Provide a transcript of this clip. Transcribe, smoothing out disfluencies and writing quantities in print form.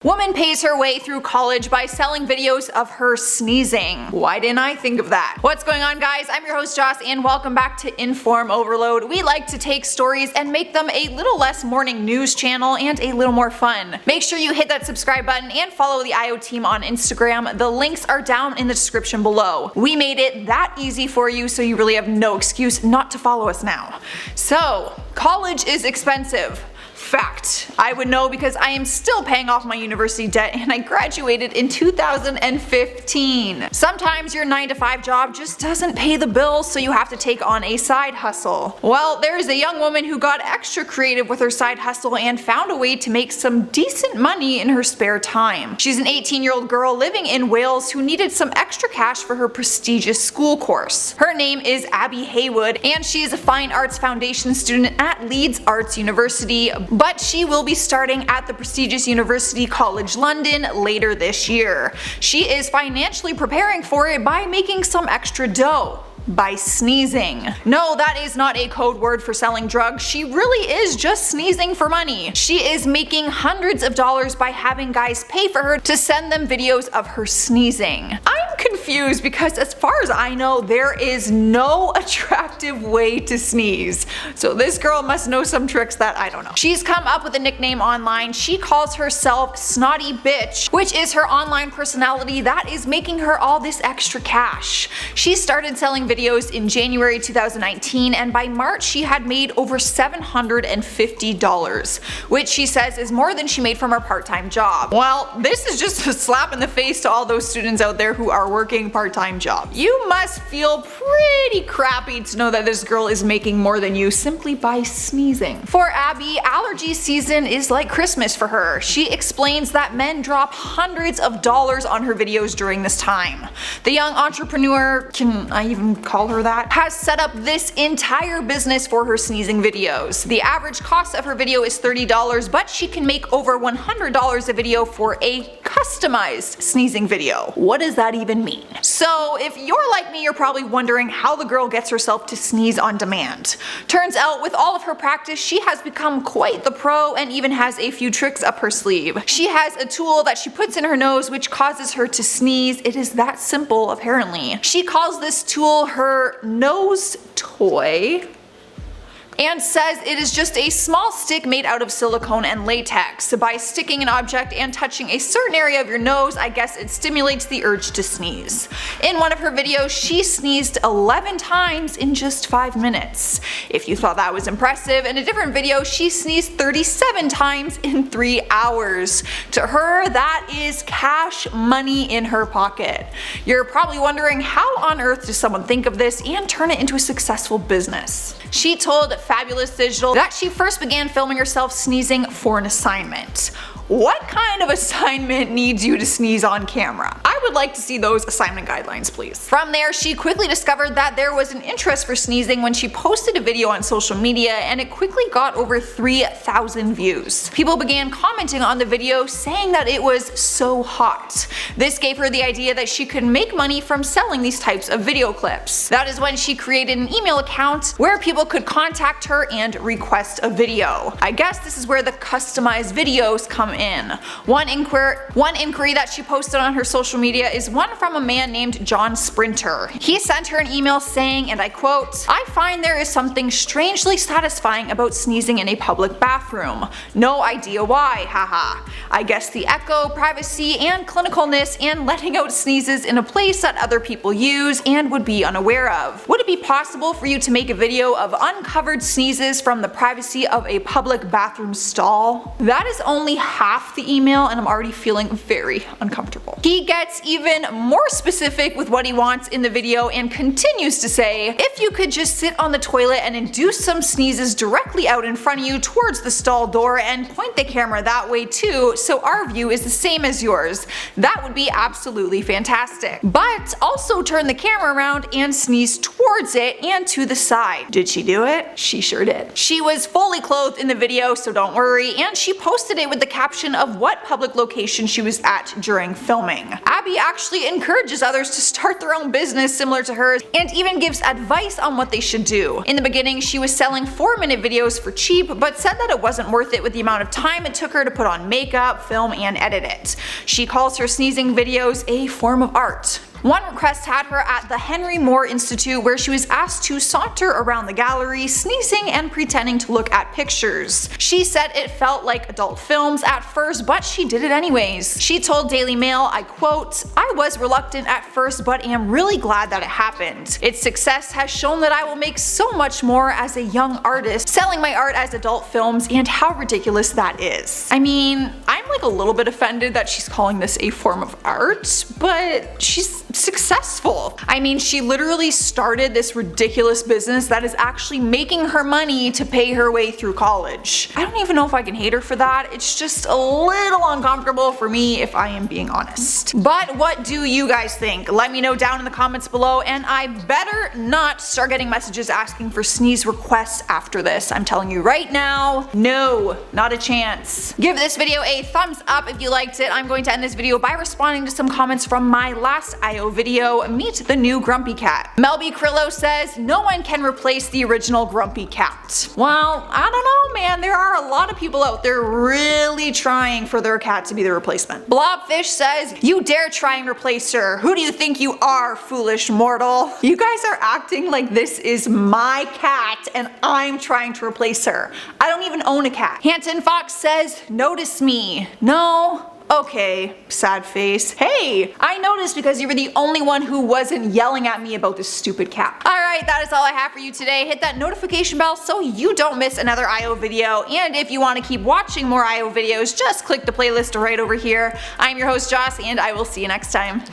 Woman pays her way through college by selling videos of her sneezing. Why didn't I think of that? What's going on, guys? I'm your host Joss and welcome back to Inform Overload. We like to take stories and make them a little less morning news channel and a little more fun. Make sure you hit that subscribe button and follow the IO team on Instagram. The links are down in the description below. We made it that easy for you, so you really have no excuse not to follow us now. So, college is expensive. Fact. I would know because I am still paying off my university debt and I graduated in 2015. Sometimes your 9-to-5 job just doesn't pay the bills, so you have to take on a side hustle. Well, there is a young woman who got extra creative with her side hustle and found a way to make some decent money in her spare time. She's an 18-year-old girl living in Wales who needed some extra cash for her prestigious school course. Her name is Abby Haywood and she is a Fine Arts Foundation student at Leeds Arts University, but she will be starting at the prestigious University College London later this year. She is financially preparing for it by making some extra dough. By sneezing. No, that is not a code word for selling drugs. She really is just sneezing for money. She is making hundreds of dollars by having guys pay for her to send them videos of her sneezing. I'm confused because as far as I know, there is no attractive way to sneeze. So this girl must know some tricks that I don't know. She's come up with a nickname online. She calls herself Snotty Bitch, which is her online personality that is making her all this extra cash. She started selling videos in January 2019 and by March she had made over $750, which she says is more than she made from her part-time job. Well, this is just a slap in the face to all those students out there who are working part-time jobs. You must feel pretty crappy to know that this girl is making more than you simply by sneezing. For Abby, allergy season is like Christmas for her. She explains that men drop hundreds of dollars on her videos during this time. The young entrepreneur, can I even call her that, has set up this entire business for her sneezing videos. The average cost of her video is $30, but she can make over $100 a video for a customized sneezing video. What does that even mean? So if you're like me, you're probably wondering how the girl gets herself to sneeze on demand. Turns out with all of her practice, she has become quite the pro and even has a few tricks up her sleeve. She has a tool that she puts in her nose which causes her to sneeze. It is that simple apparently. She calls this tool her nose toy and says it is just a small stick made out of silicone and latex. By sticking an object and touching a certain area of your nose, I guess it stimulates the urge to sneeze. In one of her videos, she sneezed 11 times in just 5 minutes. If you thought that was impressive, in a different video she sneezed 37 times in 3 hours. To her, that is cash money in her pocket. You're probably wondering how on earth does someone think of this and turn it into a successful business? She told Fabulous Digital that she first began filming herself sneezing for an assignment. What kind of assignment needs you to sneeze on camera? I would like to see those assignment guidelines, please. From there, she quickly discovered that there was an interest for sneezing when she posted a video on social media and it quickly got over 3,000 views. People began commenting on the video saying that it was so hot. This gave her the idea that she could make money from selling these types of video clips. That is when she created an email account where people could contact her and request a video. I guess this is where the customized videos come in. One inquiry that she posted on her social media is one from a man named John Sprinter. He sent her an email saying, and I quote, "I find there is something strangely satisfying about sneezing in a public bathroom. No idea why, haha. I guess the echo, privacy, and clinicalness and letting out sneezes in a place that other people use and would be unaware of. Would it be possible for you to make a video of uncovered sneezes from the privacy of a public bathroom stall?" That is only half the email and I'm already feeling very uncomfortable. He gets even more specific with what he wants in the video and continues to say, "If you could just sit on the toilet and induce some sneezes directly out in front of you towards the stall door and point the camera that way too, so our view is the same as yours, that would be absolutely fantastic. But also turn the camera around and sneeze towards it and to the side." Did she do it? She sure did. She was fully clothed in the video, so don't worry, and she posted it with the caption caption of what public location she was at during filming. Abby actually encourages others to start their own business similar to hers and even gives advice on what they should do. In the beginning, she was selling 4-minute videos for cheap, but said that it wasn't worth it with the amount of time it took her to put on makeup, film, and edit it. She calls her sneezing videos a form of art. One request had her at the Henry Moore Institute, where she was asked to saunter around the gallery, sneezing and pretending to look at pictures. She said it felt like adult films at first, but she did it anyways. She told Daily Mail, I quote, "I was reluctant at first, but am really glad that it happened. Its success has shown that I will make so much more as a young artist, selling my art as adult films, and how ridiculous that is." I mean, I'm like a little bit offended that she's calling this a form of art, but she's successful. I mean, she literally started this ridiculous business that is actually making her money to pay her way through college. I don't even know if I can hate her for that. It's just a little uncomfortable for me, if I am being honest. But what do you guys think? Let me know down in the comments below, and I better not start getting messages asking for sneeze requests after this. I'm telling you right now, no, not a chance. Give this video a thumbs up if you liked it. I'm going to end this video by responding to some comments from my last IO video, Meet the New Grumpy Cat. Melby Crillo says, no one can replace the original Grumpy Cat. Well, I don't know, man. There are a lot of people out there really trying for their cat to be the replacement. Blobfish says, you dare try and replace her. Who do you think you are, foolish mortal? You guys are acting like this is my cat and I'm trying to replace her. I don't even own a cat. Hampton Fox says, notice me. No. Okay, sad face. Hey, I noticed because you were the only one who wasn't yelling at me about this stupid cat. Alright, that is all I have for you today. Hit that notification bell so you don't miss another IO video, and if you want to keep watching more IO videos, just click the playlist right over here. I'm your host Joss, and I will see you next time.